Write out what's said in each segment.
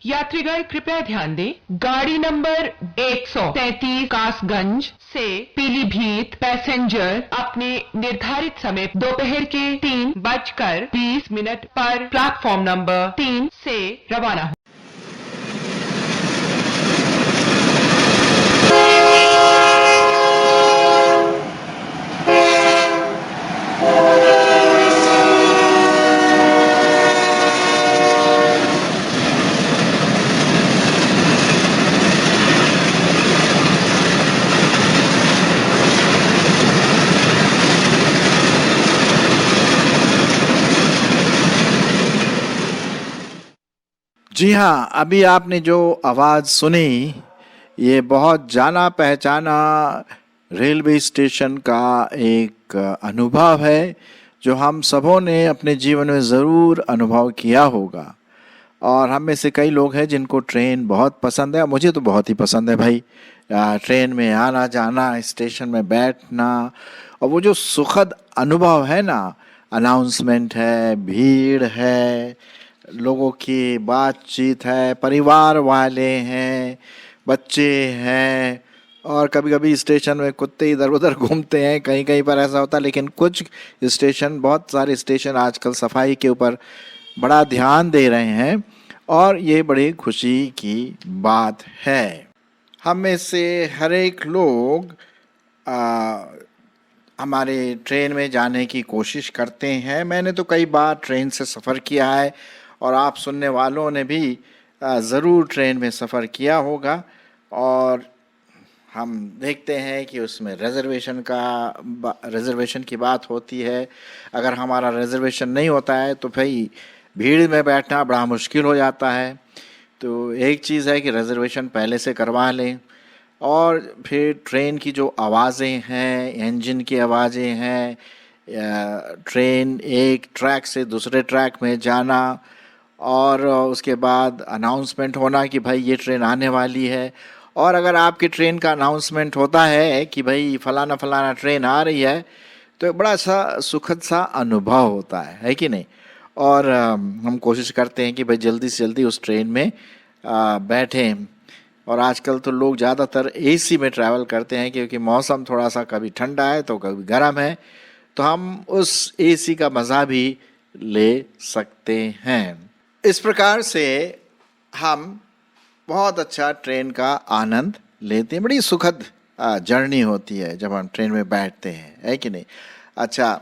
यात्रीगण कृपया ध्यान दें, गाड़ी नंबर 133 कासगंज से पीलीभीत पैसेंजर अपने निर्धारित समय दोपहर के 3:20 पर प्लेटफॉर्म नंबर 3 से रवाना हो। जी हाँ, अभी आपने जो आवाज़ सुनी ये बहुत जाना पहचाना रेलवे स्टेशन का एक अनुभव है जो हम सबों ने अपने जीवन में ज़रूर अनुभव किया होगा। और हम में से कई लोग हैं जिनको ट्रेन बहुत पसंद है। मुझे तो बहुत ही पसंद है भाई, ट्रेन में आना जाना, स्टेशन में बैठना, और वो जो सुखद अनुभव है ना, अनाउंसमेंट है, भीड़ है, लोगों की बातचीत है, परिवार वाले हैं, बच्चे हैं, और कभी कभी स्टेशन में कुत्ते इधर उधर घूमते हैं, कहीं कहीं पर ऐसा होता है। लेकिन कुछ स्टेशन, बहुत सारे स्टेशन आजकल सफाई के ऊपर बड़ा ध्यान दे रहे हैं और ये बड़ी खुशी की बात है। हम में से हर एक लोग हमारे ट्रेन में जाने की कोशिश करते हैं। मैंने तो कई बार ट्रेन से सफ़र किया है और आप सुनने वालों ने भी ज़रूर ट्रेन में सफ़र किया होगा। और हम देखते हैं कि उसमें रिज़र्वेशन की बात होती है। अगर हमारा रिज़र्वेशन नहीं होता है तो भाई भीड़ में बैठना बड़ा मुश्किल हो जाता है। तो एक चीज़ है कि रिज़र्वेशन पहले से करवा लें। और फिर ट्रेन की जो आवाज़ें हैं, इंजन की आवाज़ें हैं, ट्रेन एक ट्रैक से दूसरे ट्रैक में जाना, और उसके बाद अनाउंसमेंट होना कि भाई ये ट्रेन आने वाली है। और अगर आपकी ट्रेन का अनाउंसमेंट होता है कि भाई फलाना फलाना ट्रेन आ रही है तो बड़ा सा सुखद सा अनुभव होता है कि नहीं। और हम कोशिश करते हैं कि भाई जल्दी से जल्दी उस ट्रेन में बैठें। और आजकल तो लोग ज़्यादातर एसी में ट्रैवल करते हैं क्योंकि मौसम थोड़ा सा कभी ठंडा है तो कभी गर्म है, तो हम उस एसी का मज़ा भी ले सकते हैं। इस प्रकार से हम बहुत अच्छा ट्रेन का आनंद लेते हैं। बड़ी सुखद जर्नी होती है जब हम ट्रेन में बैठते हैं, है कि नहीं। अच्छा,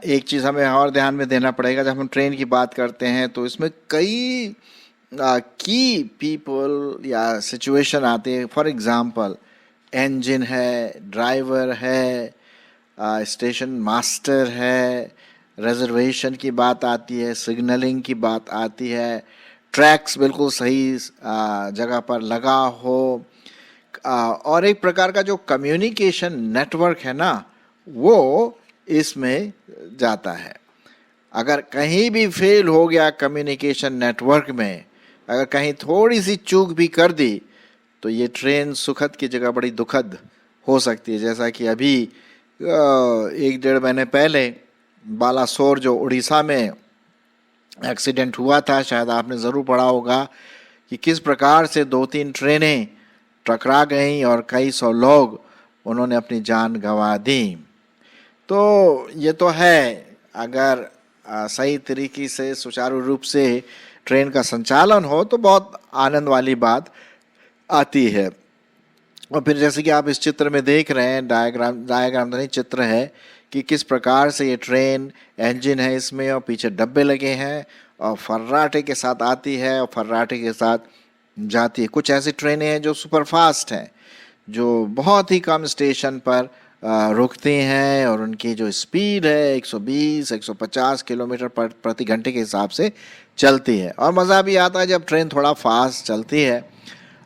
एक चीज़ हमें और ध्यान में देना पड़ेगा, जब हम ट्रेन की बात करते हैं तो इसमें कई की पीपल या सिचुएशन आते हैं। फॉर एग्ज़ाम्पल, इंजन है, ड्राइवर है, स्टेशन मास्टर है, रिजर्वेशन की बात आती है, सिग्नलिंग की बात आती है, ट्रैक्स बिल्कुल सही जगह पर लगा हो, और एक प्रकार का जो कम्युनिकेशन नेटवर्क है ना, वो इसमें जाता है। अगर कहीं भी फेल हो गया कम्युनिकेशन नेटवर्क में, अगर कहीं थोड़ी सी चूक भी कर दी तो ये ट्रेन सुखद की जगह बड़ी दुखद हो सकती है। जैसा कि अभी 1-1.5 महीने पहले बालासोर जो उड़ीसा में एक्सीडेंट हुआ था, शायद आपने ज़रूर पढ़ा होगा कि किस प्रकार से 2-3 ट्रेनें टकरा गईं और कई सौ लोग उन्होंने अपनी जान गंवा दी। तो ये तो है, अगर सही तरीके से सुचारू रूप से ट्रेन का संचालन हो तो बहुत आनंद वाली बात आती है। और फिर जैसे कि आप इस चित्र में देख रहे हैं, डायग्राम तो नहीं, चित्र है कि किस प्रकार से ये ट्रेन, इंजन है इसमें और पीछे डब्बे लगे हैं और फर्राटे के साथ आती है और फर्राटे के साथ जाती है। कुछ ऐसी ट्रेनें हैं जो सुपर फास्ट हैं, जो बहुत ही कम स्टेशन पर रुकती हैं और उनकी जो स्पीड है 120-150 किलोमीटर प्रति घंटे के हिसाब से चलती है। और मज़ा भी आता है जब ट्रेन थोड़ा फास्ट चलती है।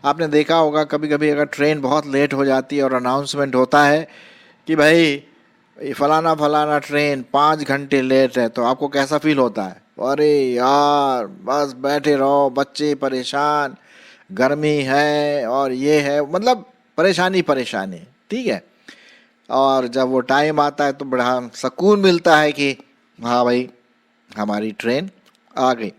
आपने देखा होगा कभी कभी अगर ट्रेन बहुत लेट हो जाती है और अनाउंसमेंट होता है कि भाई फलाना फलाना ट्रेन 5 घंटे लेट है, तो आपको कैसा फील होता है? अरे यार, बस बैठे रहो, बच्चे परेशान, गर्मी है और ये है, मतलब परेशानी परेशानी, ठीक है। और जब वो टाइम आता है तो बड़ा सुकून मिलता है कि हाँ भाई, हमारी ट्रेन आ गई।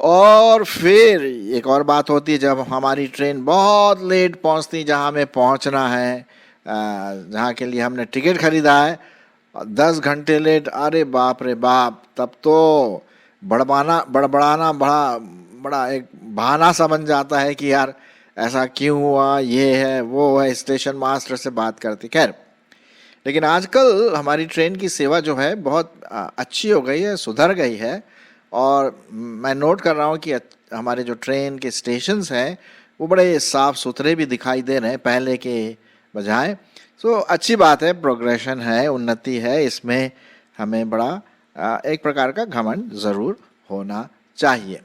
और फिर एक और बात होती है, जब हमारी ट्रेन बहुत लेट पहुंचती, जहां हमें पहुंचना है, जहां के लिए हमने टिकट खरीदा है, 10 घंटे लेट, अरे बाप रे बाप, तब तो बड़बड़ाना बड़ा बड़ा एक बहाना सा बन जाता है कि यार ऐसा क्यों हुआ, ये है वो है, स्टेशन मास्टर से बात करती। खैर, लेकिन आजकल हमारी ट्रेन की सेवा जो है बहुत अच्छी हो गई है, सुधर गई है। और मैं नोट कर रहा हूँ कि हमारे जो ट्रेन के स्टेशंस हैं वो बड़े साफ़ सुथरे भी दिखाई दे रहे हैं पहले के बजाय। सो अच्छी बात है, प्रोग्रेशन है, उन्नति है, इसमें हमें बड़ा एक प्रकार का घमंड ज़रूर होना चाहिए।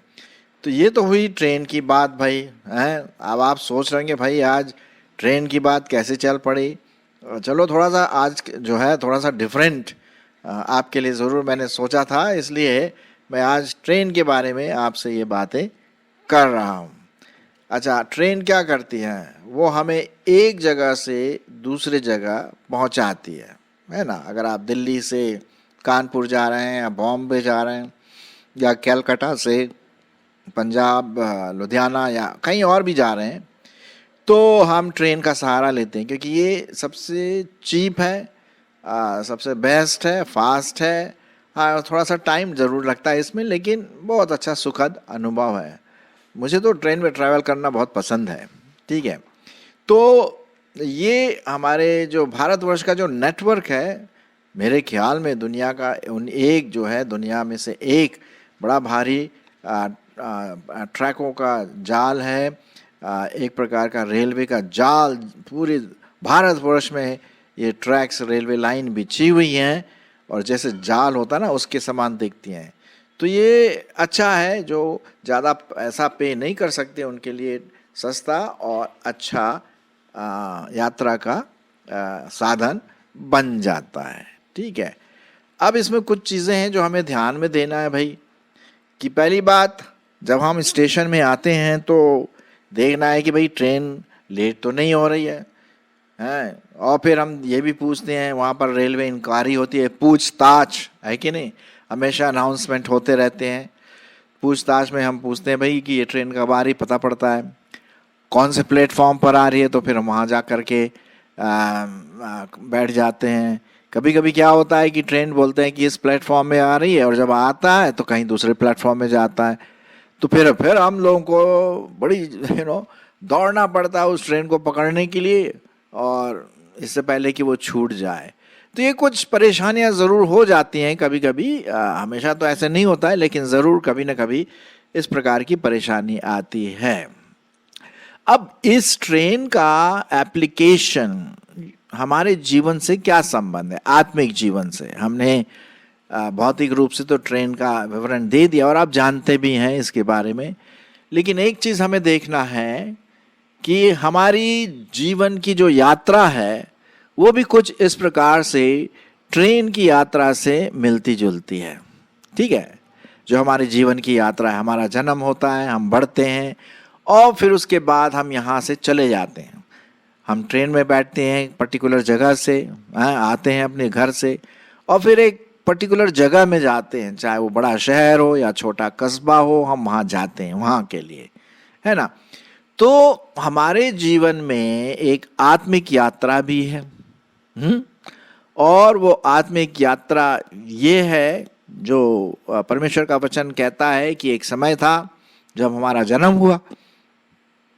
तो ये तो हुई ट्रेन की बात भाई, हैं। अब आप सोच रहे होंगे भाई आज ट्रेन की बात कैसे चल पड़ी। चलो थोड़ा सा आज जो है थोड़ा सा डिफरेंट आपके लिए ज़रूर मैंने सोचा था, इसलिए मैं आज ट्रेन के बारे में आपसे ये बातें कर रहा हूँ। अच्छा, ट्रेन क्या करती है? वो हमें एक जगह से दूसरे जगह पहुँचाती है ना। अगर आप दिल्ली से कानपुर जा रहे हैं या बॉम्बे जा रहे हैं या कलकत्ता से पंजाब, लुधियाना या कहीं और भी जा रहे हैं, तो हम ट्रेन का सहारा लेते हैं, क्योंकि ये सबसे चीप है, सबसे बेस्ट है, फास्ट है। हाँ, थोड़ा सा टाइम ज़रूर लगता है इसमें, लेकिन बहुत अच्छा सुखद अनुभव है। मुझे तो ट्रेन में ट्रैवल करना बहुत पसंद है। ठीक है, तो ये हमारे जो भारतवर्ष का जो नेटवर्क है, मेरे ख्याल में दुनिया का एक जो है, दुनिया में से एक बड़ा भारी ट्रैकों का जाल है, एक प्रकार का रेलवे का जाल। पूरे भारतवर्ष में ये ट्रैक्स, रेलवे लाइन बिछी हुई हैं और जैसे जाल होता है ना, उसके समान दिखती हैं। तो ये अच्छा है, जो ज़्यादा पैसा पे नहीं कर सकते उनके लिए सस्ता और अच्छा यात्रा का साधन बन जाता है। ठीक है, अब इसमें कुछ चीज़ें हैं जो हमें ध्यान में देना है भाई। कि पहली बात, जब हम स्टेशन में आते हैं तो देखना है कि भाई ट्रेन लेट तो नहीं हो रही है, हैं। और फिर हम ये भी पूछते हैं, वहाँ पर रेलवे इंक्वायरी होती है, पूछताछ है कि नहीं, हमेशा अनाउंसमेंट होते रहते हैं। पूछताछ में हम पूछते हैं भाई कि ये ट्रेन कब आ रही, पता पड़ता है कौन से प्लेटफॉर्म पर आ रही है, तो फिर हम वहाँ जा कर के बैठ जाते हैं। कभी कभी क्या होता है कि ट्रेन बोलते हैं कि इस प्लेटफॉर्म में आ रही है, और जब आता है तो कहीं दूसरे प्लेटफॉर्म में जाता है। तो फिर हम लोगों को बड़ी दौड़ना पड़ता है उस ट्रेन को पकड़ने के लिए, और इससे पहले कि वो छूट जाए। तो ये कुछ परेशानियां ज़रूर हो जाती हैं कभी कभी, हमेशा तो ऐसे नहीं होता है, लेकिन ज़रूर कभी ना कभी इस प्रकार की परेशानी आती है। अब इस ट्रेन का एप्लीकेशन हमारे जीवन से क्या संबंध है, आत्मिक जीवन से? हमने भौतिक रूप से तो ट्रेन का विवरण दे दिया और आप जानते भी हैं इसके बारे में, लेकिन एक चीज़ हमें देखना है कि हमारी जीवन की जो यात्रा है वो भी कुछ इस प्रकार से ट्रेन की यात्रा से मिलती जुलती है। ठीक है, जो हमारे जीवन की यात्रा है, हमारा जन्म होता है, हम बढ़ते हैं और फिर उसके बाद हम यहाँ से चले जाते हैं। हम ट्रेन में बैठते हैं, पर्टिकुलर जगह से आते हैं अपने घर से, और फिर एक पर्टिकुलर जगह में जाते हैं, चाहे वो बड़ा शहर हो या छोटा कस्बा हो, हम वहाँ जाते हैं वहाँ के लिए, है ना। तो हमारे जीवन में एक आत्मिक यात्रा भी है। और वो आत्मिक यात्रा ये है जो परमेश्वर का वचन कहता है कि एक समय था जब हमारा जन्म हुआ,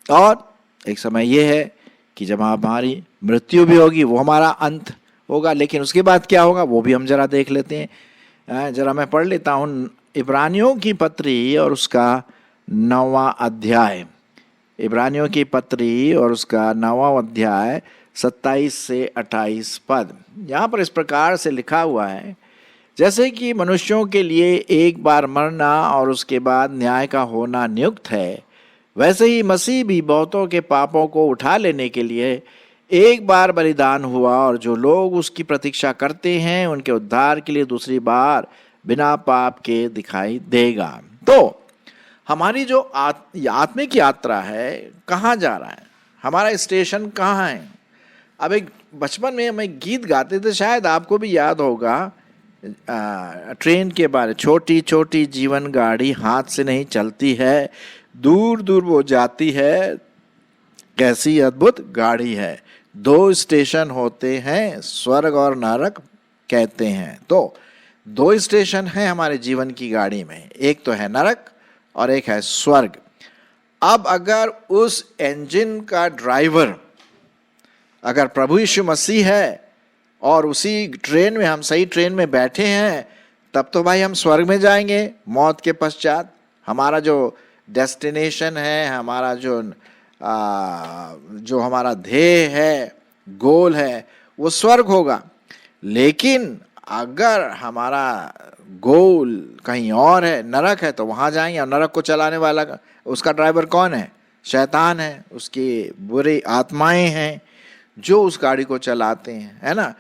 और एक समय ये है कि जब हमारी मृत्यु भी होगी, वो हमारा अंत होगा। लेकिन उसके बाद क्या होगा वो भी हम जरा देख लेते हैं। जरा मैं पढ़ लेता हूँ इब्रानियों की पत्री और उसका 9वां अध्याय। इब्रानियों की पत्री और उसका 9वां अध्याय 27 से 28 पद। यहाँ पर इस प्रकार से लिखा हुआ है, जैसे कि मनुष्यों के लिए एक बार मरना और उसके बाद न्याय का होना नियुक्त है, वैसे ही मसीह भी बहुतों के पापों को उठा लेने के लिए एक बार बलिदान हुआ, और जो लोग उसकी प्रतीक्षा करते हैं उनके उद्धार के लिए दूसरी बार बिना पाप के दिखाई देगा। तो हमारी जो आत्मिक यात्रा है, कहाँ जा रहा है, हमारा स्टेशन कहाँ है? अब एक बचपन में हम एक गीत गाते थे, शायद आपको भी याद होगा ट्रेन के बारे, छोटी छोटी जीवन गाड़ी हाथ से नहीं चलती है, दूर दूर वो जाती है, कैसी अद्भुत गाड़ी है। 2 स्टेशन होते हैं, स्वर्ग और नरक कहते हैं। तो 2 स्टेशन हैं हमारे जीवन की गाड़ी में, एक तो है नरक और एक है स्वर्ग। अब अगर उस इंजन का ड्राइवर अगर प्रभु यीशु मसीह है और उसी ट्रेन में, हम सही ट्रेन में बैठे हैं, तब तो भाई हम स्वर्ग में जाएंगे मौत के पश्चात। हमारा जो डेस्टिनेशन है, हमारा जो हमारा ध्येय है, गोल है, वो स्वर्ग होगा। लेकिन अगर हमारा गोल कहीं और है, नरक है, तो वहाँ जाएंगे। और नरक को चलाने वाला, उसका ड्राइवर कौन है? शैतान है, उसकी बुरी आत्माएं हैं जो उस गाड़ी को चलाते हैं, है ना।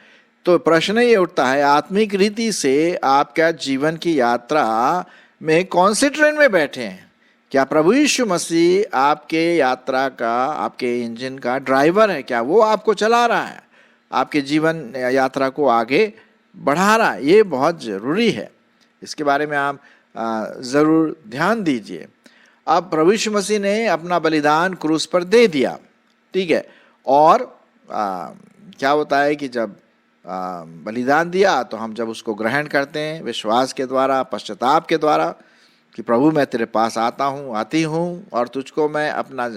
तो प्रश्न ये उठता है, आत्मिक रीति से आपका जीवन की यात्रा में कौन से ट्रेन में बैठे हैं? क्या प्रभु यीशु मसीह आपके यात्रा का, आपके इंजन का ड्राइवर है? क्या वो आपको चला रहा है, आपके जीवन यात्रा को आगे बढ़ा रहा है? ये बहुत ज़रूरी है, इसके बारे में आप ज़रूर ध्यान दीजिए। अब प्रभु यीशु मसीह ने अपना बलिदान क्रूस पर दे दिया, ठीक है। और क्या होता है कि जब बलिदान दिया तो हम जब उसको ग्रहण करते हैं विश्वास के द्वारा, पश्चाताप के द्वारा, कि प्रभु मैं तेरे पास आता हूँ, आती हूँ और तुझको मैं अपना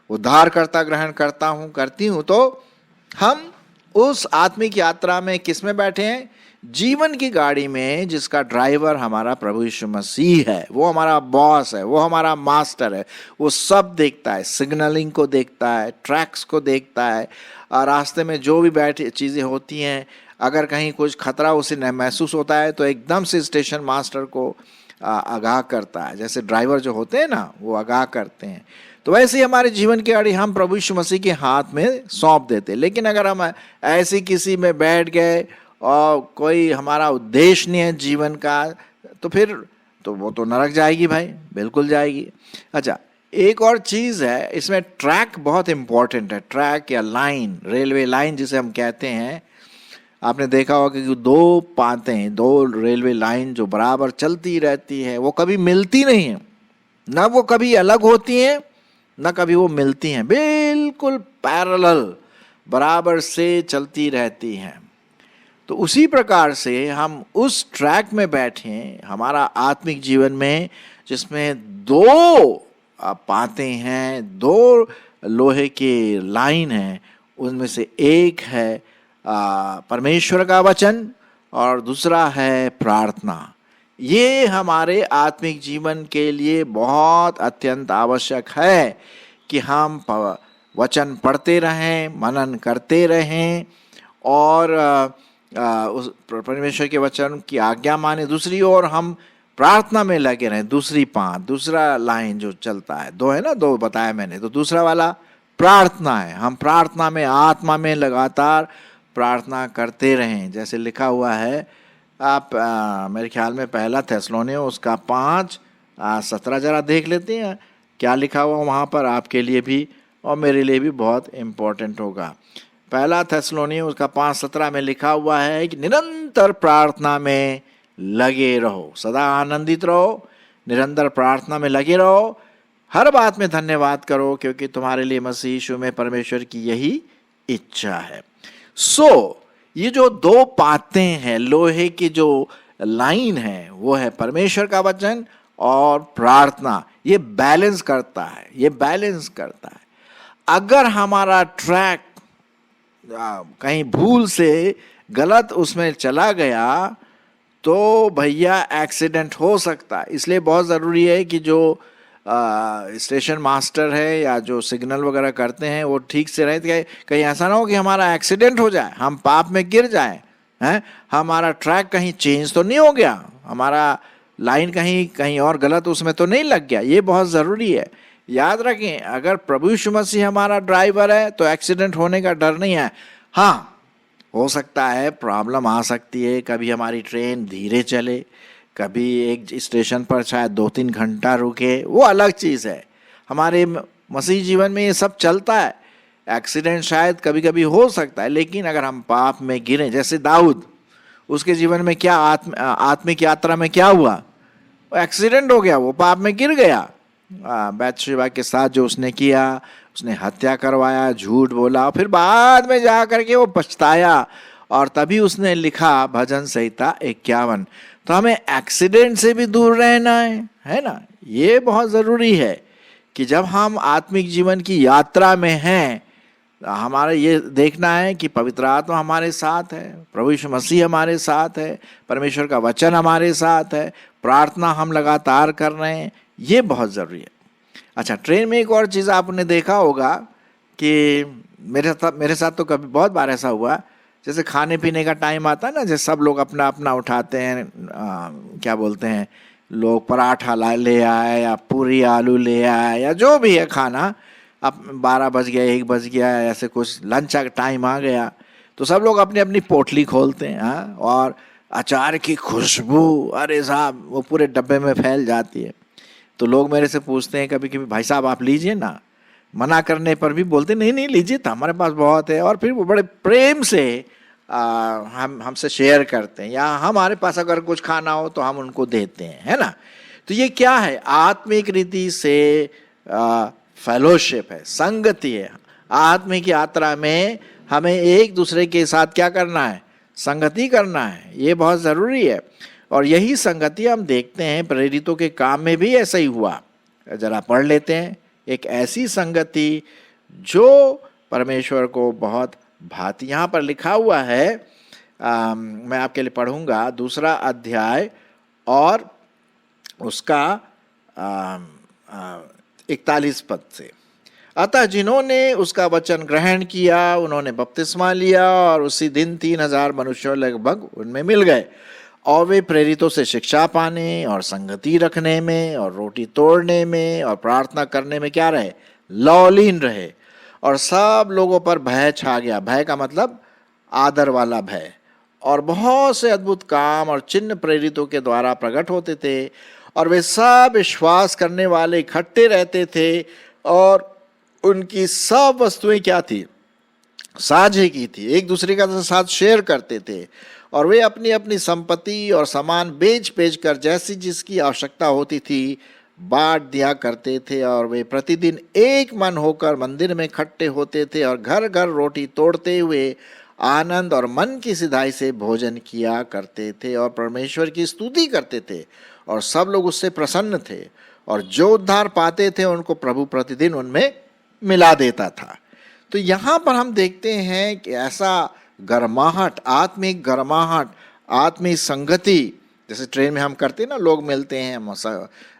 उद्धारकर्ता ग्रहण करता हूँ, करती हूँ, तो हम उस आत्मिक यात्रा में किस में बैठे हैं? जीवन की गाड़ी में, जिसका ड्राइवर हमारा प्रभु यीशु मसीह है। वो हमारा बॉस है, वो हमारा मास्टर है। वो सब देखता है, सिग्नलिंग को देखता है, ट्रैक्स को देखता है, और रास्ते में जो भी बैठी चीज़ें होती हैं, अगर कहीं कुछ खतरा उसे महसूस होता है तो एकदम से स्टेशन मास्टर को आगाह करता है। जैसे ड्राइवर जो होते हैं ना, वो आगाह करते हैं। तो वैसे ही हमारे जीवन की गाड़ी हम प्रभु यीशु मसीह के हाथ में सौंप देते। लेकिन अगर हम ऐसे किसी में बैठ गए और कोई हमारा उद्देश्य नहीं है जीवन का, तो फिर तो वो तो नरक जाएगी भाई, बिल्कुल जाएगी। अच्छा, एक और चीज़ है इसमें, ट्रैक बहुत इम्पॉर्टेंट है। ट्रैक या लाइन, रेलवे लाइन जिसे हम कहते हैं, आपने देखा होगा कि 2 पातें, 2 रेलवे लाइन जो बराबर चलती रहती है, वो कभी मिलती नहीं है, ना वो कभी अलग होती हैं, ना कभी वो मिलती हैं, बिल्कुल पैरेलल बराबर से चलती रहती हैं। तो उसी प्रकार से हम उस ट्रैक में बैठे हमारा आत्मिक जीवन में, जिसमें 2 पाते हैं, 2 लोहे के लाइन हैं। उनमें से एक है परमेश्वर का वचन और दूसरा है प्रार्थना। ये हमारे आत्मिक जीवन के लिए बहुत अत्यंत आवश्यक है कि हम वचन पढ़ते रहें, मनन करते रहें और उस परमेश्वर के वचन की आज्ञा माने। दूसरी ओर हम प्रार्थना में लगे रहें। दूसरा लाइन जो चलता है, 2 है ना, 2 बताया मैंने, तो दूसरा वाला प्रार्थना है। हम प्रार्थना में, आत्मा में लगातार प्रार्थना करते रहें। जैसे लिखा हुआ है, आप मेरे ख्याल में 1 थेसलोनियों उसका 5:17 जरा देख लेते हैं, क्या लिखा हुआ वहाँ पर, आपके लिए भी और मेरे लिए भी बहुत इम्पोर्टेंट होगा। 1 थेसलोनियों उसका 5:17 में लिखा हुआ है कि निरंतर प्रार्थना में लगे रहो, सदा आनंदित रहो, निरंतर प्रार्थना में लगे रहो, हर बात में धन्यवाद करो, क्योंकि तुम्हारे लिए मसीह यीशु में परमेश्वर की यही इच्छा है। ये जो 2 पातें हैं, लोहे की जो लाइन है, वो है परमेश्वर का वचन और प्रार्थना। ये बैलेंस करता है। अगर हमारा ट्रैक कहीं भूल से गलत उसमें चला गया तो भैया एक्सीडेंट हो सकता है। इसलिए बहुत ज़रूरी है कि जो स्टेशन मास्टर है या जो सिग्नल वगैरह करते हैं वो ठीक से रहे। कहीं ऐसा ना हो कि हमारा एक्सीडेंट हो जाए, हम पाप में गिर जाएं, हैं, हमारा ट्रैक कहीं चेंज तो नहीं हो गया, हमारा लाइन कहीं और गलत उसमें तो नहीं लग गया। ये बहुत ज़रूरी है। याद रखें, अगर प्रभु यीशु मसीह हमारा ड्राइवर है तो एक्सीडेंट होने का डर नहीं है। हाँ, हो सकता है प्रॉब्लम आ सकती है, कभी हमारी ट्रेन धीरे चले, कभी एक स्टेशन पर शायद 2-3 घंटा रुके, वो अलग चीज़ है। हमारे मसीह जीवन में ये सब चलता है। एक्सीडेंट शायद कभी कभी हो सकता है, लेकिन अगर हम पाप में गिरें, जैसे दाऊद, उसके जीवन में क्या आत्मिक यात्रा में क्या हुआ? वो एक्सीडेंट हो गया, वो पाप में गिर गया। बैतशेबा के साथ जो उसने किया, उसने हत्या करवाया, झूठ बोला, फिर बाद में जा करके वो पछताया और तभी उसने लिखा भजन संहिता 51। तो हमें एक्सीडेंट से भी दूर रहना है ना। ये बहुत ज़रूरी है कि जब हम आत्मिक जीवन की यात्रा में हैं, हमारा ये देखना है कि पवित्र आत्मा हमारे साथ है, प्रभु यीशु मसीह हमारे साथ है, परमेश्वर का वचन हमारे साथ है, प्रार्थना हम लगातार कर रहे हैं, ये बहुत ज़रूरी है। अच्छा, ट्रेन में एक और चीज़ आपने देखा होगा कि मेरे साथ तो कभी बहुत बार ऐसा हुआ, जैसे खाने पीने का टाइम आता है ना, जैसे सब लोग अपना अपना उठाते हैं, क्या बोलते हैं, लोग पराठा ले आए या पूरी आलू ले आए या जो भी है खाना, अब 12 बज गया, 1 बज गया, ऐसे कुछ लंच का टाइम आ गया, तो सब लोग अपनी अपनी पोटली खोलते हैं। हाँ, और अचार की खुशबू, अरे साहब, वो पूरे डब्बे में फैल जाती है। तो लोग मेरे से पूछते हैं कभी कभी, भाई साहब आप लीजिए ना, मना करने पर भी बोलते नहीं नहीं लीजिए, तो हमारे पास बहुत है, और फिर वो बड़े प्रेम से हमसे शेयर करते हैं, या हमारे पास अगर कुछ खाना हो तो हम उनको देते हैं, है ना। तो ये क्या है? आत्मिक रीति से फेलोशिप है, संगति है। आत्मिक यात्रा में हमें एक दूसरे के साथ क्या करना है? संगति करना है, ये बहुत ज़रूरी है। और यही संगति हम देखते हैं प्रेरितों के काम में भी ऐसा ही हुआ। जरा पढ़ लेते हैं, एक ऐसी संगति जो परमेश्वर को बहुत भाती। यहाँ पर लिखा हुआ है, मैं आपके लिए पढ़ूंगा 2 अध्याय और उसका 41 पद से। अतः जिन्होंने उसका वचन ग्रहण किया उन्होंने बपतिस्मा लिया, और उसी दिन 3000 मनुष्य लगभग उनमें मिल गए, और वे प्रेरितों से शिक्षा पाने और संगति रखने में और रोटी तोड़ने में और प्रार्थना करने में क्या रहे? लौलीन रहे। और सब लोगों पर भय छा गया। भय का मतलब आदर वाला भय। और बहुत से अद्भुत काम और चिन्ह प्रेरितों के द्वारा प्रकट होते थे, और वे सब विश्वास करने वाले इकट्ठे रहते थे, और उनकी सब वस्तुएं क्या थी? साझे की थी, एक दूसरे के साथ शेयर करते थे, और वे अपनी अपनी संपत्ति और सामान बेच बेच कर जैसी जिसकी आवश्यकता होती थी बांट दिया करते थे। और वे प्रतिदिन एक मन होकर मंदिर में इकट्ठे होते थे, और घर घर रोटी तोड़ते हुए आनंद और मन की सिधाई से भोजन किया करते थे, और परमेश्वर की स्तुति करते थे, और सब लोग उससे प्रसन्न थे। और जो उद्धार पाते थे उनको प्रभु प्रतिदिन उनमें मिला देता था। तो यहाँ पर हम देखते हैं कि ऐसा गर्माहट, आत्मिक गर्माहट, आत्मिक संगति, जैसे ट्रेन में हम करते हैं ना, लोग मिलते हैं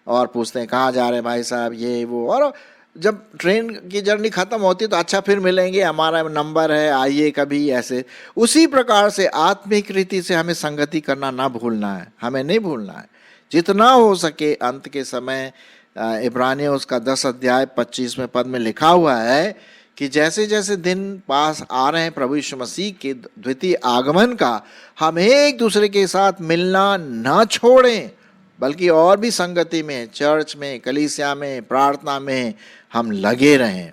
और पूछते हैं कहाँ जा रहे हैं भाई साहब, ये वो, और जब ट्रेन की जर्नी खत्म होती है तो अच्छा फिर मिलेंगे, हमारा नंबर है, आइए कभी, ऐसे। उसी प्रकार से आत्मिक रीति से हमें संगति करना ना भूलना है, हमें नहीं भूलना है। जितना हो सके अंत के समय, इब्रानियों उसका 10 अध्याय 25वें पद में लिखा हुआ है कि जैसे जैसे दिन पास आ रहे हैं प्रभु यीशु मसीह के द्वितीय आगमन का, हम एक दूसरे के साथ मिलना ना छोड़ें, बल्कि और भी संगति में, चर्च में, कलीसिया में, प्रार्थना में हम लगे रहें।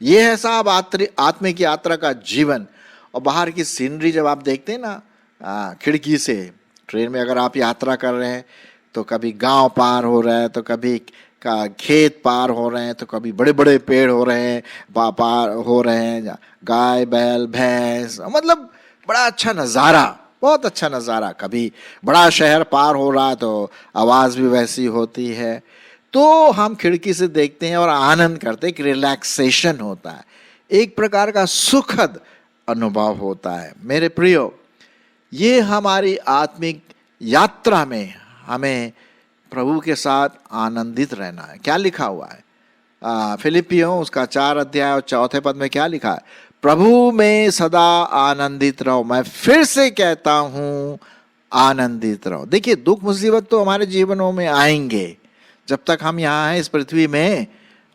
ये है साहब आत्मिक यात्रा का जीवन। और बाहर की सीनरी जब आप देखते हैं ना, खिड़की से ट्रेन में अगर आप यात्रा कर रहे हैं, तो कभी गांव पार हो रहा है, तो कभी का खेत पार हो रहे हैं, तो कभी बड़े बड़े पेड़ हो रहे हैं, पार हो रहे हैं, गाय बैल भैंस, मतलब बड़ा अच्छा नज़ारा, बहुत अच्छा नज़ारा। कभी बड़ा शहर पार हो रहा है तो आवाज़ भी वैसी होती है। तो हम खिड़की से देखते हैं और आनंद करते हैं, कि रिलैक्सेशन होता है, एक प्रकार का सुखद अनुभव होता है। मेरे प्रियो, ये हमारी आत्मिक यात्रा में हमें प्रभु के साथ आनंदित रहना है। क्या लिखा हुआ है फिलिपियों उसका 4 अध्याय और 4 पद में? क्या लिखा है? प्रभु में सदा आनंदित रहो। मैं फिर से कहता हूँ, आनंदित रहो। देखिए, दुख मुसीबत तो हमारे जीवनों में आएंगे, जब तक हम यहाँ हैं इस पृथ्वी में,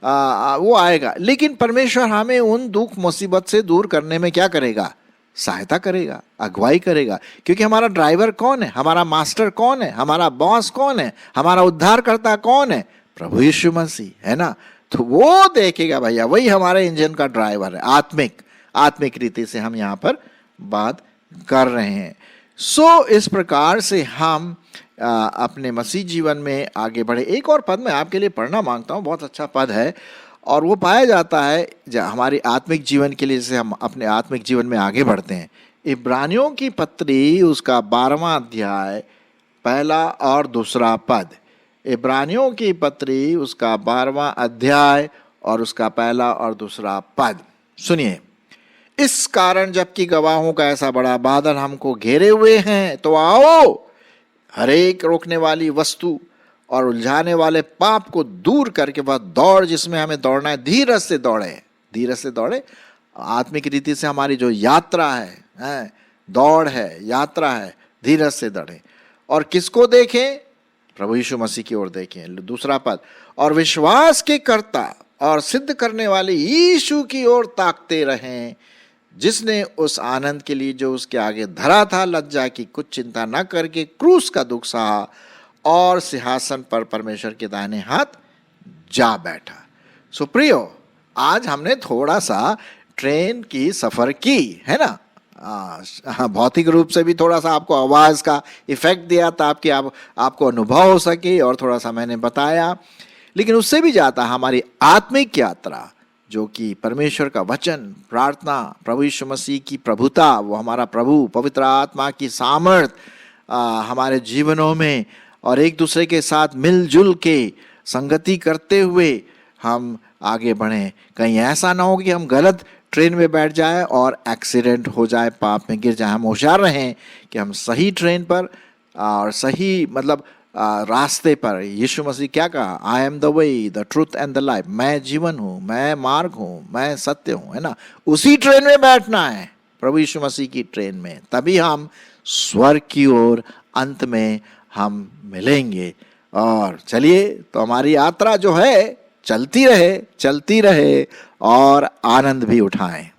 वो आएगा। लेकिन परमेश्वर हमें उन दुख मुसीबत से दूर करने में क्या करेगा? सहायता करेगा, अगुवाई करेगा। क्योंकि हमारा ड्राइवर कौन है? हमारा मास्टर कौन है? हमारा बॉस कौन है? हमारा उद्धारकर्ता कौन है? प्रभु यीशु मसीह, है ना। तो वो देखेगा भैया, वही हमारे इंजन का ड्राइवर है। आत्मिक रीति से हम यहाँ पर बात कर रहे हैं। सो इस प्रकार से हम अपने मसीह जीवन में आगे बढ़े। एक और पद मैं आपके लिए पढ़ना मांगता हूँ, बहुत अच्छा पद है और वो पाया जाता है हमारे आत्मिक जीवन के लिए, जैसे हम अपने आत्मिक जीवन में आगे बढ़ते हैं। इब्रानियों की पत्री उसका 12वां अध्याय पहला और दूसरा पद। इब्रानियों की पत्री उसका 12वां अध्याय और उसका पहला और दूसरा पद सुनिए। इस कारण जबकि गवाहों का ऐसा बड़ा बादल हमको घेरे हुए हैं, तो आओ हरेक रोकने वाली वस्तु और उलझाने वाले पाप को दूर करके वह दौड़ जिसमें हमें दौड़ना है, धीरज से दौड़े। धीरज से दौड़े, आत्मिक रीति से हमारी जो यात्रा है, दौड़ है, यात्रा है, धीरज से दौड़े। और किसको देखें? प्रभु यीशु मसीह की ओर देखें। दूसरा पद, और विश्वास के कर्ता और सिद्ध करने वाले यीशु की ओर ताकते रहें, जिसने उस आनंद के लिए जो उसके आगे धरा था, लज्जा की कुछ चिंता न करके क्रूस का दुख सहा और सिंहासन पर परमेश्वर के दाहिने हाथ जा बैठा। सो प्रियो, आज हमने थोड़ा सा ट्रेन की सफर की है ना। भौतिक रूप से भी थोड़ा सा आपको आवाज का इफेक्ट दिया ताकि आपको अनुभव हो सके, और थोड़ा सा मैंने बताया। लेकिन उससे भी ज्यादा हमारी आत्मिक यात्रा, जो कि परमेश्वर का वचन, प्रार्थना, प्रभु यीशु मसीह की प्रभुता, वो हमारा प्रभु, पवित्र आत्मा की सामर्थ्य हमारे जीवनों में, और एक दूसरे के साथ मिलजुल के संगति करते हुए हम आगे बढ़ें। कहीं ऐसा ना हो कि हम गलत ट्रेन में बैठ जाए और एक्सीडेंट हो जाए, पाप में गिर जाए। हम होशियार रहें कि हम सही ट्रेन पर और सही रास्ते पर। यीशु मसीह क्या कहा? I am the way, the truth and the life. मैं जीवन हूँ, मैं मार्ग हूँ, मैं सत्य हूँ, है ना। उसी ट्रेन में बैठना है, प्रभु यीशु मसीह की ट्रेन में, तभी हम स्वर्ग की ओर अंत में हम मिलेंगे। और चलिए, तो हमारी यात्रा जो है चलती रहे और आनंद भी उठाएं।